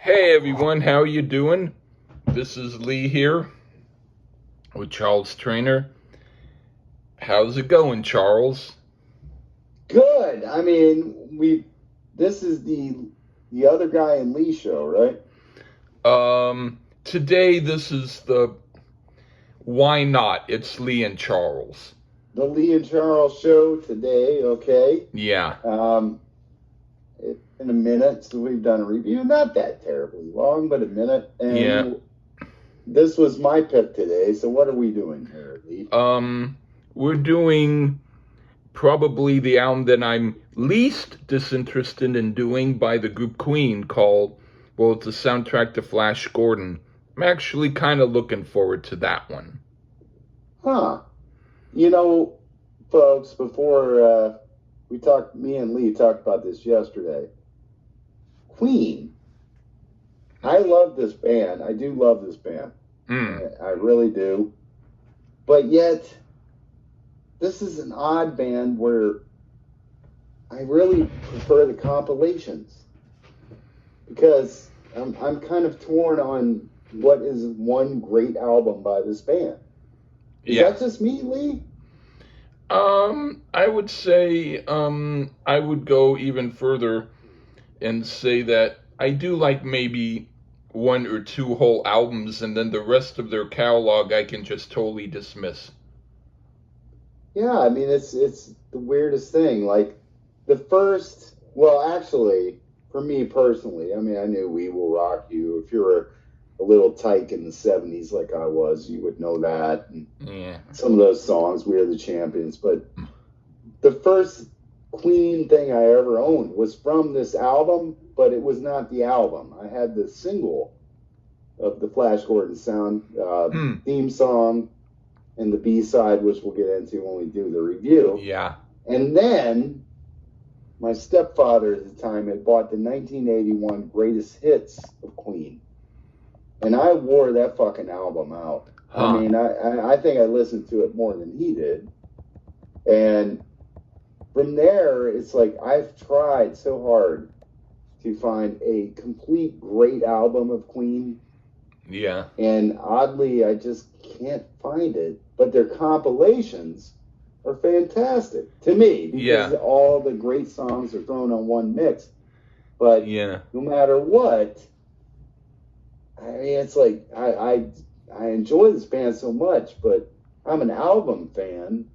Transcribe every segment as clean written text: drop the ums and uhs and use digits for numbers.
Hey everyone, how you doing? This is Lee here with Charles Traynor. How's it going, Charles? Good. I mean, we this is the other guy in Lee show, right? Today this is the Why Not? It's Lee and Charles. The Lee and Charles show today, okay? Yeah, Um it's been a minute since we've done a review. Not that terribly long, but a minute. yeah. And this was my pick today. So what are we doing here, Lee? We're doing probably the album that I'm least disinterested in doing by the group Queen called, well, it's a soundtrack to Flash Gordon. I'm actually kind of looking forward to that one. Huh. You know, folks, before me and Lee talked about this yesterday. Queen. I love this band. I do love this band. I really do. But yet, this is an odd band where I really prefer the compilations because I'm kind of torn on what is one great album by this band. Is Yeah. that just me, Lee? I would say, I would go even further and say that I do like maybe one or two whole albums, and then the rest of their catalog I can just totally dismiss. Yeah, I mean it's the weirdest thing. Like actually, for me personally, I mean I knew We Will Rock You. If you're a little tyke in the 70s like I was, you would know that. And Yeah. some of those songs, We Are the Champions. But the first Queen thing I ever owned was from this album, but it was not the album. I had the single of the Flash Gordon sound theme song and the B-side, which we'll get into when we do the review. Yeah. And then my stepfather at the time had bought the 1981 greatest hits of Queen. And I wore that fucking album out. Huh. I mean, I think I listened to it more than he did. And from there, it's like I've tried so hard to find a complete great album of Queen. Yeah. And oddly, I just can't find it. But their compilations are fantastic to me because all the great songs are thrown on one mix. But Yeah. no matter what, I mean, it's like I enjoy this band so much, but I'm an album fan,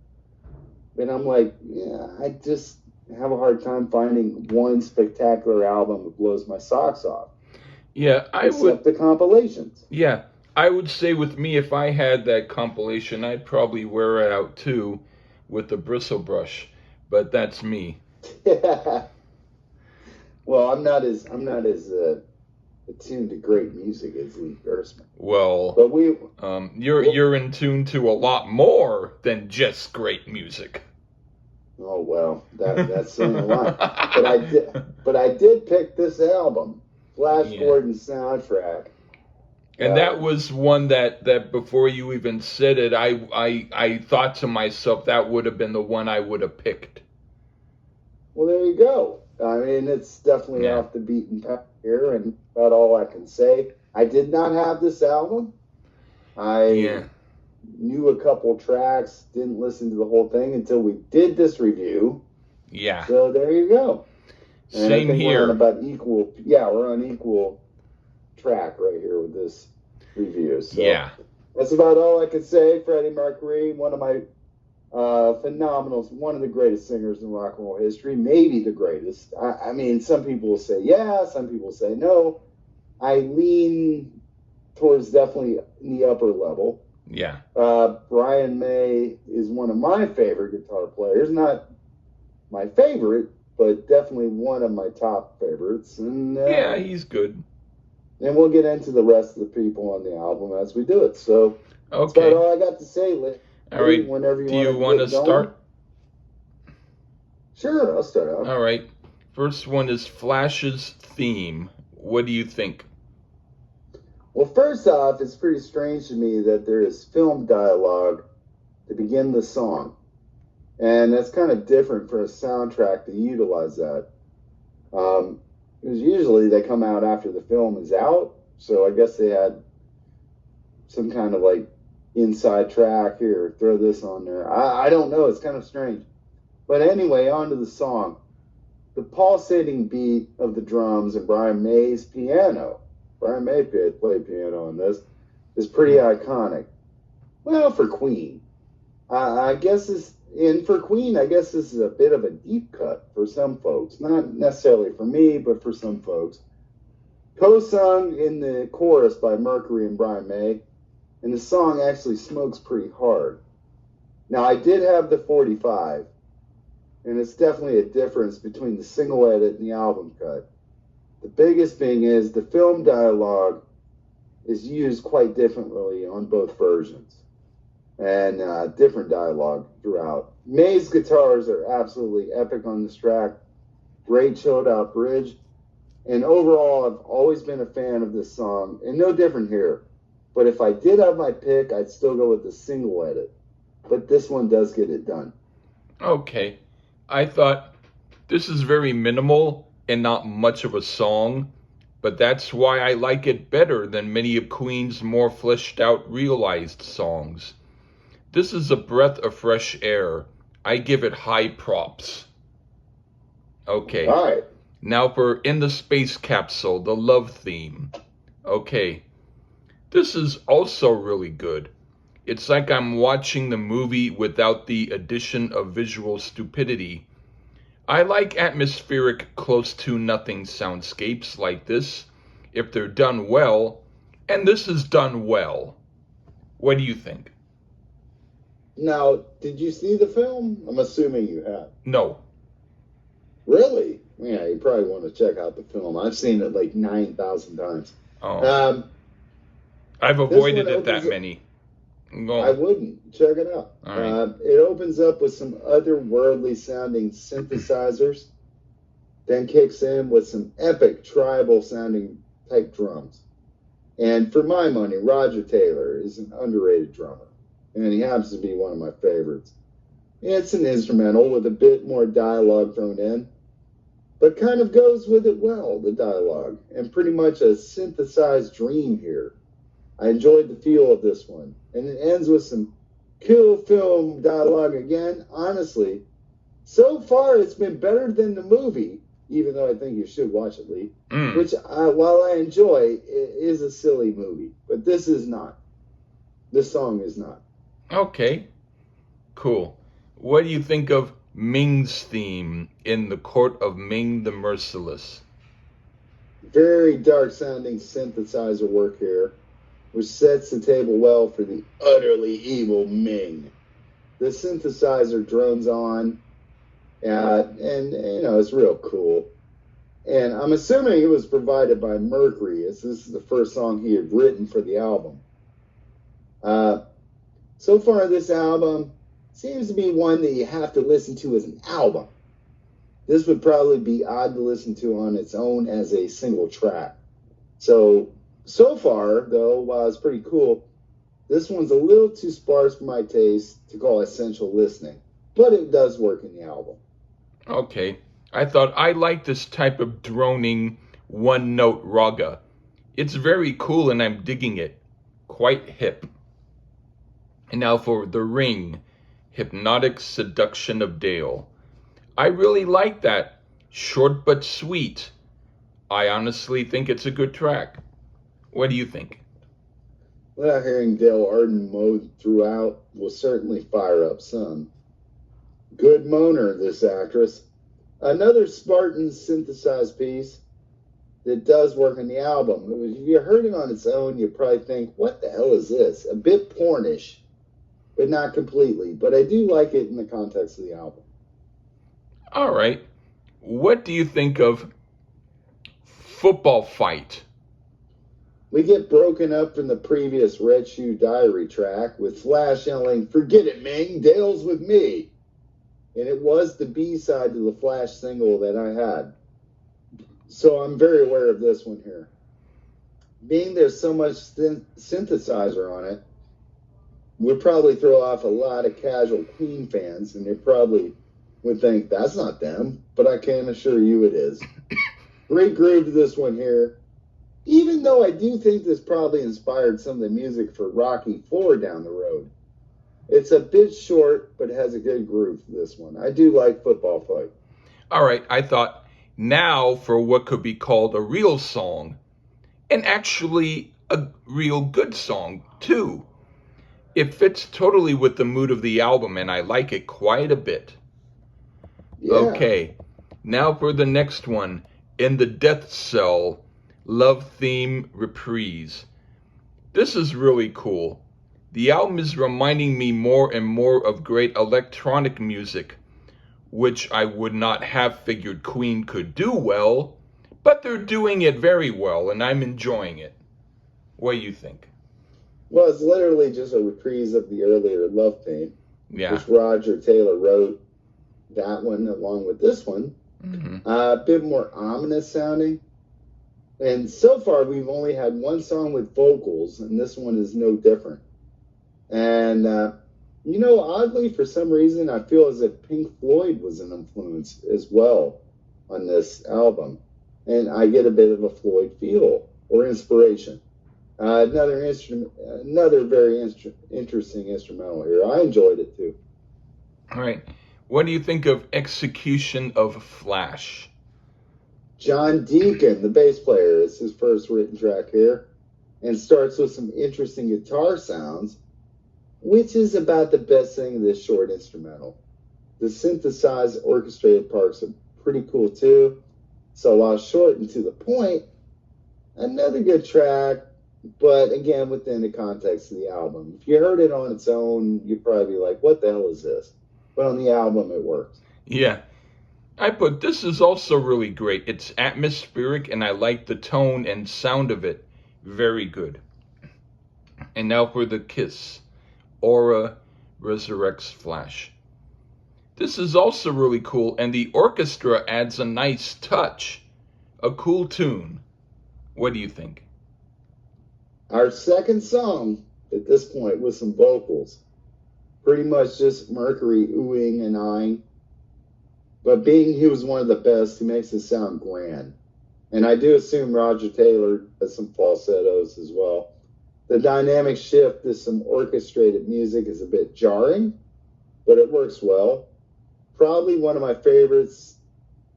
and I'm like, yeah, I just have a hard time finding one spectacular album that blows my socks off. Yeah, Except the compilations. Yeah, I would say with me, if I had that compilation, I'd probably wear it out too with the bristle brush. But that's me. Well, I'm not as attuned to great music as Lee Gerstmann. Well, but you're in tune to a lot more than just great music. Oh well, that's saying a lot. But I did pick this album, Flash Gordon soundtrack. And that was one that before you even said it, I thought to myself that would have been the one I would have picked. Well, there you go. I mean, it's definitely off the beaten path here, and about all I can say. I did not have this album. I knew a couple tracks, didn't listen to the whole thing until we did this review. Yeah. So there you go. And Same here. We're on equal track right here with this review. So that's about all I could say. Freddie Mercury, one of my phenomenal, one of the greatest singers in rock and roll history, maybe the greatest. I mean, some people will say some people will say no. I lean towards definitely in the upper level. Yeah. Brian May is one of my favorite guitar players. Not my favorite, but definitely one of my top favorites. And he's good. And we'll get into the rest of the people on the album as we do it. So that's about all I got to say. All right. Whenever do you want to start? Sure, I'll start out. All right. First one is Flash's theme. What do you think? Well, first off, it's pretty strange to me that there is film dialogue to begin the song. And that's kind of different for a soundtrack to utilize that. Because usually they come out after the film is out. So I guess they had some kind of like inside track here, throw this on there. I don't know. It's kind of strange. But anyway, on to the song. The pulsating beat of the drums and Brian May's piano. Brian May played piano on this. Is pretty iconic. Well, for Queen. I guess this, and for Queen, I guess this is a bit of a deep cut for some folks. Not necessarily for me, but for some folks. Co-sung in the chorus by Mercury and Brian May, and the song actually smokes pretty hard. Now, I did have the 45, and it's definitely a difference between the single edit and the album cut. The biggest thing is the film dialogue is used quite differently on both versions, and different dialogue throughout. May's guitars are absolutely epic on this track. Great chilled out bridge. And overall, I've always been a fan of this song, and no different here. But if I did have my pick, I'd still go with the single edit. But this one does get it done. Okay. I thought this is very minimal and not much of a song, but that's why I like it better than many of Queen's more fleshed out, realized songs. This is a breath of fresh air. I give it high props. Okay. All right. Now for In the Space Capsule, the love theme. Okay. This is also really good. It's like I'm watching the movie without the addition of visual stupidity. I like atmospheric, close to nothing soundscapes like this, if they're done well, and this is done well. What do you think? Now, did you see the film? I'm assuming you have. No. Really? Yeah, you probably want to check out the film. I've seen it like 9,000 times. Oh. I've avoided it that many. I wouldn't. Check it out. Right. It opens up with some otherworldly sounding synthesizers, then kicks in with some epic tribal sounding type drums. And for my money, Roger Taylor is an underrated drummer, and he happens to be one of my favorites. It's an instrumental with a bit more dialogue thrown in, but kind of goes with it well, the dialogue, and pretty much a synthesized dream here. I enjoyed the feel of this one. And it ends with some cool film dialogue again. Honestly, so far it's been better than the movie, even though I think you should watch it, Lee. Which, while I enjoy, it is a silly movie. But this is not. This song is not. Okay. Cool. What do you think of Ming's theme in The Court of Ming the Merciless? Very dark sounding synthesizer work here, which sets the table well for the utterly evil Ming. The synthesizer drones on, and you know, it's real cool. And I'm assuming it was provided by Mercury, as this is the first song he had written for the album. So far, this album seems to be one that you have to listen to as an album. This would probably be odd to listen to on its own as a single track. So far, though, while it's pretty cool, this one's a little too sparse for my taste to call essential listening, but it does work in the album. Okay. I thought I like this type of droning one-note raga. It's very cool and I'm digging it. Quite hip. And now for The Ring, Hypnotic Seduction of Dale. I really like that. Short but sweet. I honestly think it's a good track. What do you think? Without hearing Dale Arden mowed throughout will certainly fire up some. Good moaner, this actress. Another Spartan synthesized piece that does work on the album. If you heard it on its own, you'd probably think, what the hell is this? A bit pornish, but not completely. But I do like it in the context of the album. All right. What do you think of Football Fight? We get broken up from the previous Red Shoe Diary track with Flash yelling, "Forget it, Ming, Dale's with me." And it was the B-side to the Flash single that I had. So I'm very aware of this one here. Being there's so much synthesizer on it, would probably throw off a lot of casual Queen fans, and they probably would think, that's not them, but I can assure you it is. Great groove to this one here. Even though I do think this probably inspired some of the music for Rocky 4 down the road. It's a bit short, but has a good groove to this one. I do like Football Fight. All right, I thought now for what could be called a real song, and actually a real good song, too. It fits totally with the mood of the album, and I like it quite a bit. Yeah. Okay, now for the next one. In the Death Cell, Love Theme Reprise. This is really cool. The album is reminding me more and more of great electronic music, which I would not have figured Queen could do well, but they're doing it very well, and I'm enjoying it. What do you think? Well, it's literally just a reprise of the earlier Love theme, Yeah. which Roger Taylor wrote that one along with this one. A bit more ominous sounding. And so far, we've only had one song with vocals, and this one is no different. And, oddly, for some reason, I feel as if Pink Floyd was an influence as well on this album. And I get a bit of a Floyd feel or inspiration. Another very interesting instrumental here. I enjoyed it too. All right. What do you think of Execution of Flash? John Deacon, the bass player, is his first written track here, and starts with some interesting guitar sounds, which is about the best thing in this short instrumental. The synthesized orchestrated parts are pretty cool too. So while short and to the point, another good track, but again, within the context of the album. If you heard it on its own, you'd probably be like, what the hell is this? But on the album, it works. Yeah. I put this is also really great. It's atmospheric, and I like the tone and sound of it. Very good. And now for the Kiss. Aura resurrects Flash. This is also really cool, and the orchestra adds a nice touch. A cool tune. What do you think? Our second song at this point with some vocals. Pretty much just Mercury oohing and eyeing. But being he was one of the best, he makes it sound grand. And I do assume Roger Taylor has some falsettos as well. The dynamic shift to some orchestrated music is a bit jarring, but it works well. Probably one of my favorites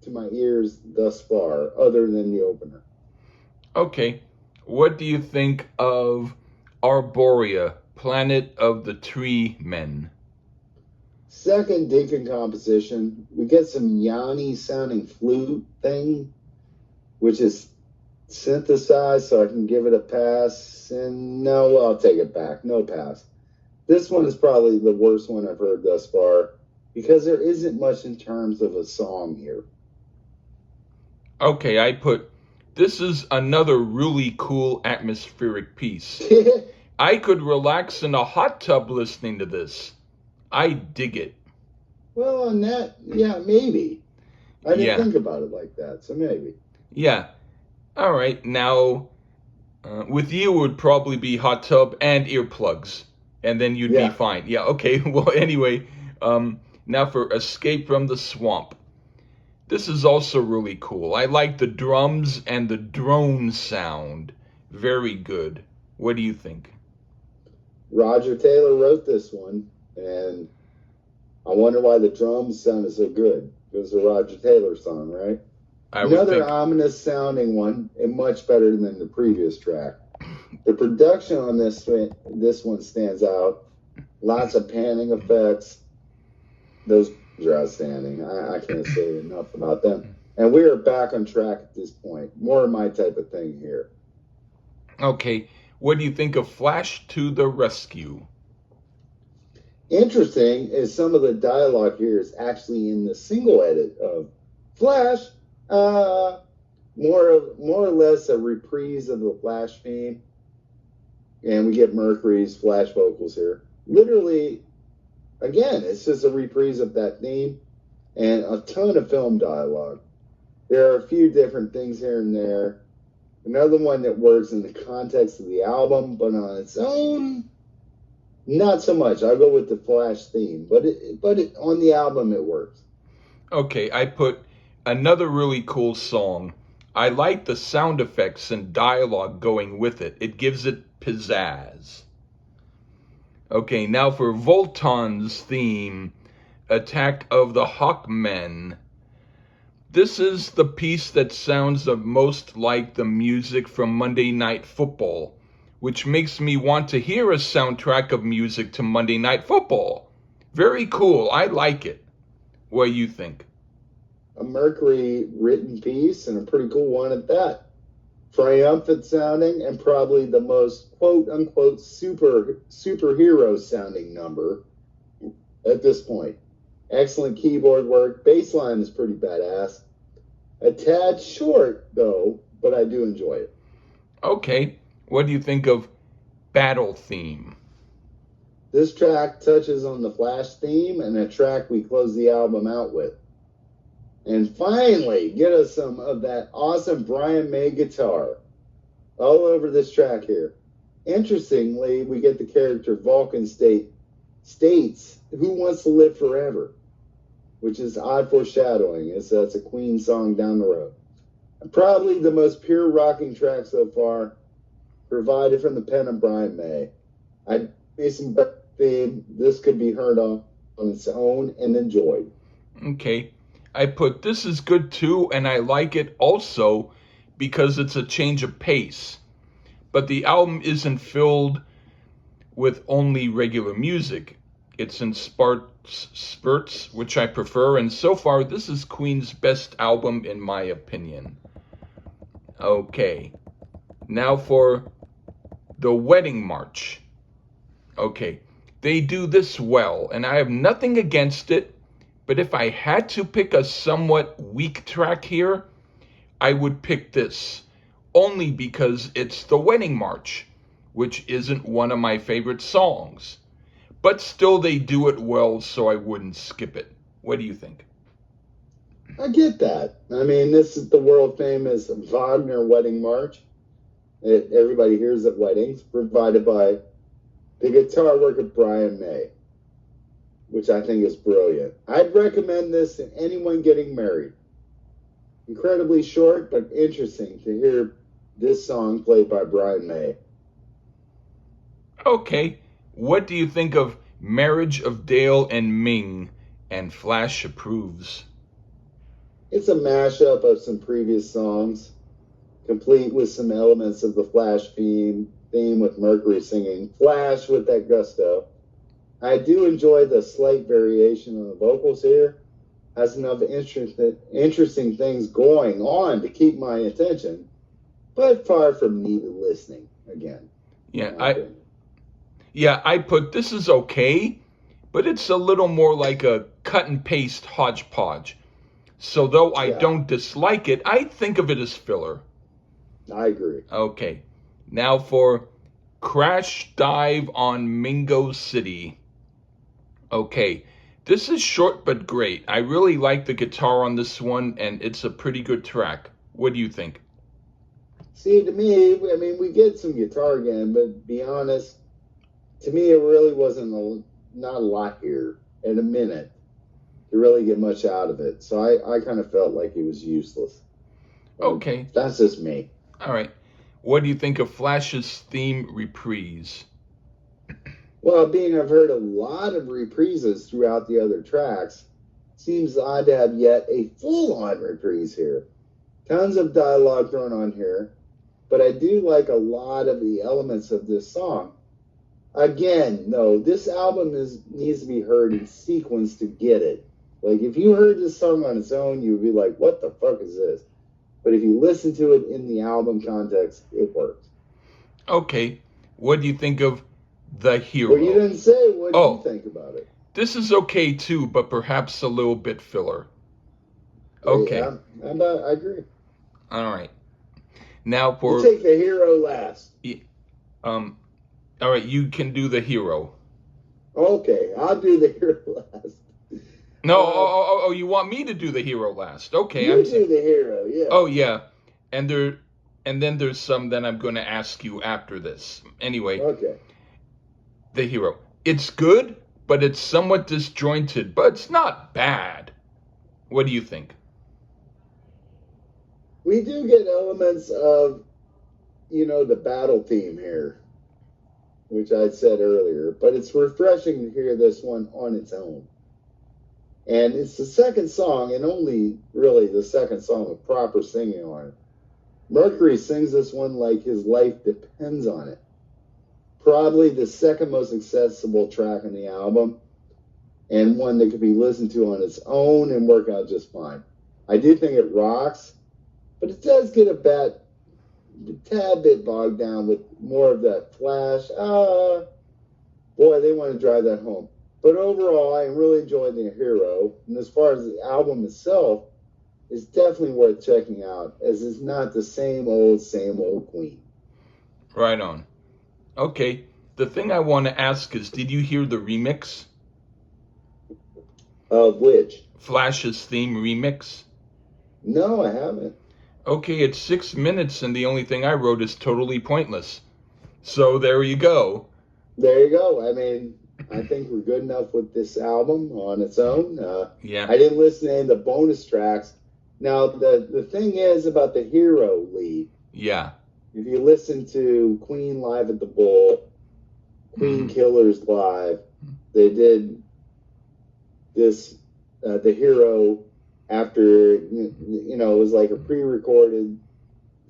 to my ears thus far, other than the opener. Okay, what do you think of Arborea, Planet of the Tree Men? Second Deacon composition, we get some Yanni sounding flute thing, which is synthesized, so I can give it a pass. And no, I'll take it back. No pass. This one is probably the worst one I've heard thus far because there isn't much in terms of a song here. Okay, I put this is another really cool atmospheric piece. I could relax in a hot tub listening to this. I dig it. Well, on that, yeah, maybe. I didn't think about it like that, so maybe. Yeah. All right, now, with you it would probably be hot tub and earplugs, and then you'd be fine. Yeah, okay, well, anyway, now for Escape from the Swamp. This is also really cool. I like the drums and the drone sound. Very good. What do you think? Roger Taylor wrote this one, and I wonder why the drums sounded so good. It was a Roger Taylor song, right? Another ominous sounding one, and much better than the previous track. The production on this one stands out. Lots of panning effects. Those are outstanding. I can't say enough about them. And we are back on track at this point. More of my type of thing here. Okay, what do you think of Flash to the Rescue? Interesting is some of the dialogue here is actually in the single edit of Flash. More or less a reprise of the Flash theme, and we get Mercury's Flash vocals here. Literally, again, it's just a reprise of that theme and a ton of film dialogue. There are a few different things here and there. Another one that works in the context of the album, but on its own, not so much. I'll go with the Flash theme, but on the album it works. Okay, I put another really cool song, I like the sound effects and dialogue going with it. It gives it pizzazz. Okay, now for Volton's theme, Attack of the Hawkmen. This is the piece that sounds the most like the music from Monday Night Football, which makes me want to hear a soundtrack of music to Monday Night Football. Very cool. I like it. What do you think? A Mercury written piece, and a pretty cool one at that. Triumphant sounding, and probably the most quote unquote superhero sounding number at this point. Excellent keyboard work. Bass line is pretty badass. A tad short though, but I do enjoy it. Okay, what do you think of Battle Theme? This track touches on the Flash theme, and a track we close the album out with. And finally, get us some of that awesome Brian May guitar all over this track here. Interestingly, we get the character Vulcan states who wants to live forever, which is odd foreshadowing, as that's a Queen song down the road. And probably the most pure rocking track so far, provided from the pen of Brian May. I'd be some theme. This could be heard on its own and enjoyed. Okay. I put this is good too, and I like it also because it's a change of pace. But the album isn't filled with only regular music. It's in spurts, which I prefer, and so far this is Queen's best album in my opinion. Okay, now for the Wedding March. Okay, they do this well, and I have nothing against it. But if I had to pick a somewhat weak track here, I would pick this, only because it's the Wedding March, which isn't one of my favorite songs. But still they do it well, so I wouldn't skip it. What do you think? I get that. I mean, this is the world famous Wagner Wedding March. Everybody hears at weddings, provided by the guitar work of Brian May, which I think is brilliant. I'd recommend this to anyone getting married. Incredibly short, but interesting to hear this song played by Brian May. Okay, what do you think of Marriage of Dale and Ming and Flash Approves? It's a mashup of some previous songs, complete with some elements of the Flash theme with Mercury singing Flash with that gusto. I do enjoy the slight variation on the vocals here. Has enough interesting things going on to keep my attention, but far from needed listening again. I put this is okay, but it's a little more like a cut and paste hodgepodge. So though I don't dislike it, I think of it as filler. I agree. Okay, now for Crash Dive on Mingo City. Okay, this is short but great. I really like the guitar on this one, and it's a pretty good track. What do you think? See, to me, I mean, we get some guitar again, but to be honest, to me, it really wasn't not a lot here in a minute to really get much out of it. So I kind of felt like it was useless. Okay. That's just me. All right. What do you think of Flash's theme reprise? Well, being I've heard a lot of reprises throughout the other tracks, seems odd to have yet a full-on reprise here. Tons of dialogue thrown on here, but I do like a lot of the elements of this song. Again, no, this album needs to be heard in sequence to get it. Like, if you heard this song on its own, you would be like, what the fuck is this? But if you listen to it in the album context, it works. Okay. What do you think of The Hero? Well, you didn't say what do you think about it. This is okay too, but perhaps a little bit filler. Okay. Yeah, I agree. All right. Now for... You take The Hero last. All right, you can do The Hero. Okay, I'll do The Hero last. No, you want me to do The Hero last? Okay, you do The Hero, yeah. Oh yeah, and then there's some that I'm going to ask you after this. Anyway. Okay. The Hero. It's good, but it's somewhat disjointed, but it's not bad. What do you think? we do get elements of, the battle theme here, which I said earlier, but it's refreshing to hear this one on its own. And it's the second song, and only really the second song with proper singing on it. Mercury sings this one like his life depends on it. Probably the second most accessible track on the album, and one that could be listened to on its own and work out just fine. I do think it rocks, but it does get a tad bit bogged down with more of that flash. Boy, they want to drive that home. But overall, I really enjoyed The Hero. And as far as the album itself, it's definitely worth checking out, as it's not the same old Queen. Right on. Okay. The thing I want to ask is, did you hear the remix? Of which? Flash's theme remix? No, I haven't. Okay, it's 6 minutes, and the only thing I wrote is totally pointless. So there you go. There you go. I mean, I think we're good enough with this album on its own. Yeah. I didn't listen to any of the bonus tracks. Now, the thing is about the Hero lead. Yeah. If you listen to Queen Live at the Bull, Queen Killers Live, they did this, the Hero, after, it was like a pre-recorded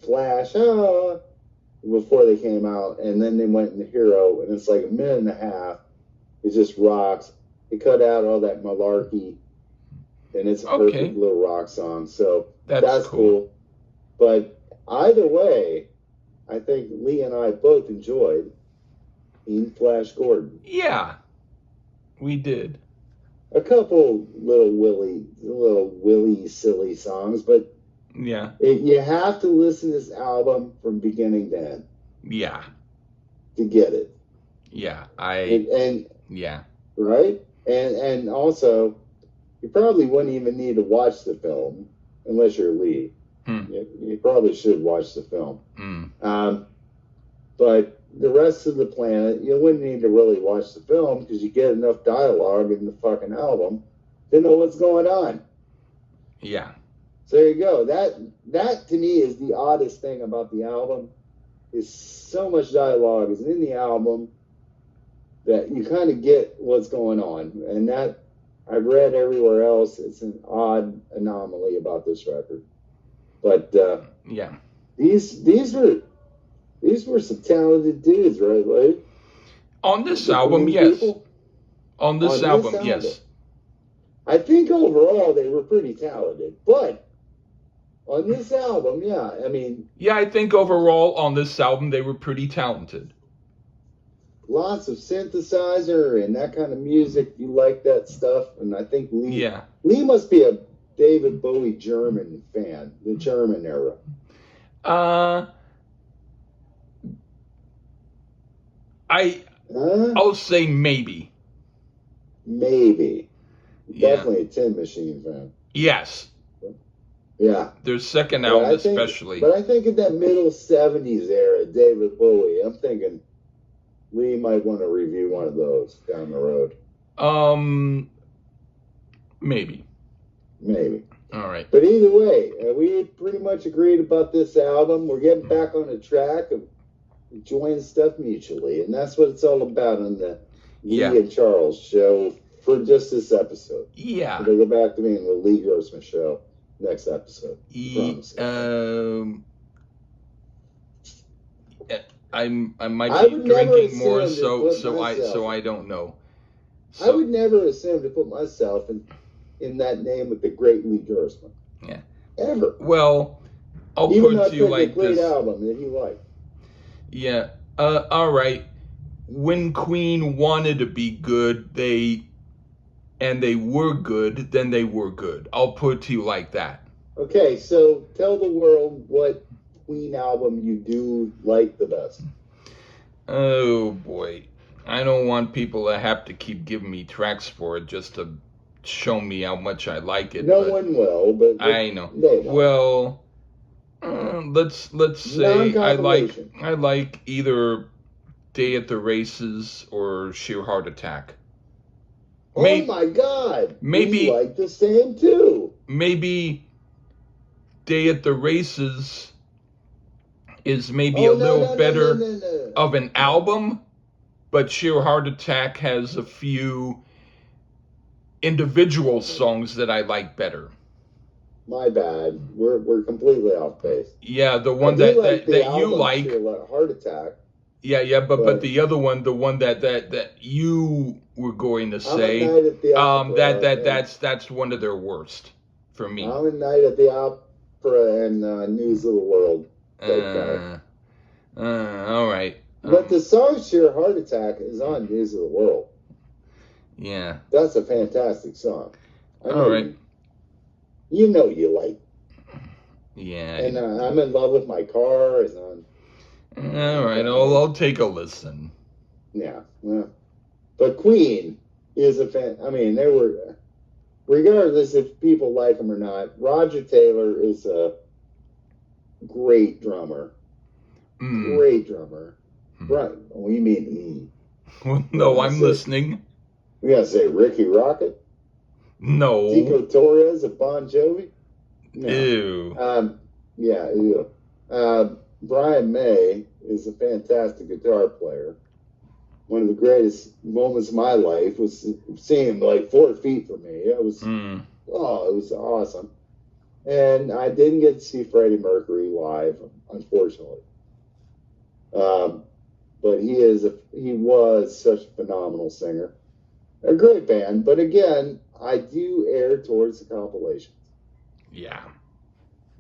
flash, before they came out, and then they went in the Hero, and it's like a minute and a half. It just rocks. They cut out all that malarkey, and it's a perfect little rock song. So that's cool. But either way, I think Lee and I both enjoyed Ian Flash Gordon. Yeah, we did. A couple little willy silly songs, but yeah, you have to listen to this album from beginning to end. Yeah, to get it. Yeah, yeah, right. And also, you probably wouldn't even need to watch the film unless you're Lee. You probably should watch the film. But the rest of the planet, you wouldn't need to really watch the film because you get enough dialogue in the fucking album to know what's going on. Yeah. So there you go. That to me is the oddest thing about the album. Is so much dialogue is in the album that you kind of get what's going on, and that I've read everywhere else. It's an odd anomaly about this record, but yeah, these were some talented dudes, right? Like, on this album, yes. On this album, yes. I think overall they were pretty talented, but on this album, yeah, I mean... Yeah, I think overall on this album they were pretty talented. Lots of synthesizer and that kind of music. You like that stuff, and I think Lee must be a David Bowie German fan, the German era. I'll say maybe. Maybe. Definitely a Tin Machine fan. Yes. Yeah. Their second album especially. But I think in that middle 70s era, David Bowie, I'm thinking Lee might want to review one of those down the road. Maybe. Maybe. All right. But either way, we pretty much agreed about this album. We're getting back on the track of enjoying stuff mutually, and that's what it's all about on the Lee and Charles show for just this episode. Yeah. We'll go back to me in the Lee Grossman show next episode. I might be drinking more, so I don't know. So, I would never assume to put myself in that name with the great Lee Grossman. Yeah. Ever. Well, I'll put it to you like this. Even though it's a great album that he liked. Yeah. All right. When Queen wanted to be good, they were good, then they were good. I'll put it to you like that. Okay, so tell the world what Queen album you do like the best. Oh boy. I don't want people to have to keep giving me tracks for it just to show me how much I like it. No one will, but I know. Well, let's say I like either Day at the Races or Sheer Heart Attack. Oh my God! Maybe we like the same too. Maybe Day at the Races is maybe Oh, a little better no. of an album, but Sheer Heart Attack has a few individual songs that I like better. My bad. We're completely off base. Yeah, the I one do that like the you album like. Sheer Heart Attack. Yeah, but But the other one, the one that you were going to I'm a say, Night at the Opera. that's one of their worst for me. I'm a Night at the Opera and News of the World. Okay. All right. But the song Sheer Heart Attack is on News of the World. Yeah. That's a fantastic song. All right. You know you like. Yeah. And I'm in love with my car is on. All right. I'll take a listen. Yeah. But Queen is a fan. I mean, there were, regardless if people like him or not, Roger Taylor is a great drummer. Great drummer. Right. We mean Well, no, I'm listening. We gotta say Ricky Rocket? No. Tico Torres of Bon Jovi? No. Ew. Yeah, ew. Brian May is a fantastic guitar player. One of the greatest moments of my life was seeing him like 4 feet from me. It was it was awesome. And I didn't get to see Freddie Mercury live, unfortunately. But he was such a phenomenal singer. A great band, but again, I do err towards the compilations. Yeah.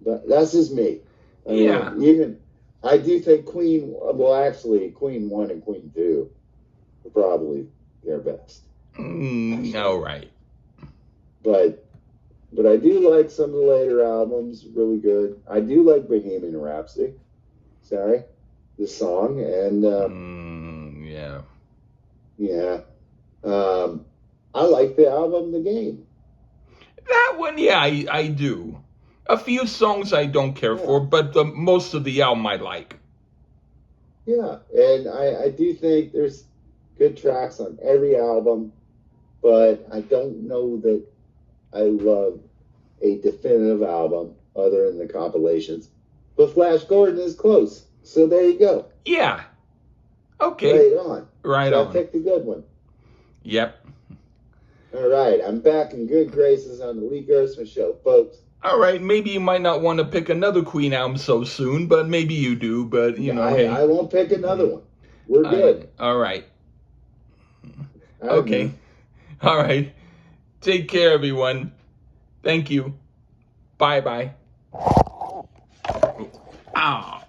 But that's just me. I mean, I do think Queen 1 and Queen 2 are probably their best. All right. But I do like some of the later albums, really good. I do like Bohemian Rhapsody. Sorry, the song, and yeah. I like the album, The Game. That one, yeah, I do. A few songs I don't care for, but most of the album I like. Yeah, and I do think there's good tracks on every album, but I don't know that I love a definitive album other than the compilations. But Flash Gordon is close, so there you go. Yeah. Okay. Right on. I picked a good one. Yep. All right, I'm back in good graces on the Lee Gersman Show, folks. All right, maybe you might not want to pick another Queen album so soon, but maybe you do. But I won't pick another one. We're good. All right. Okay. All right. Take care, everyone. Thank you. Bye. Ah.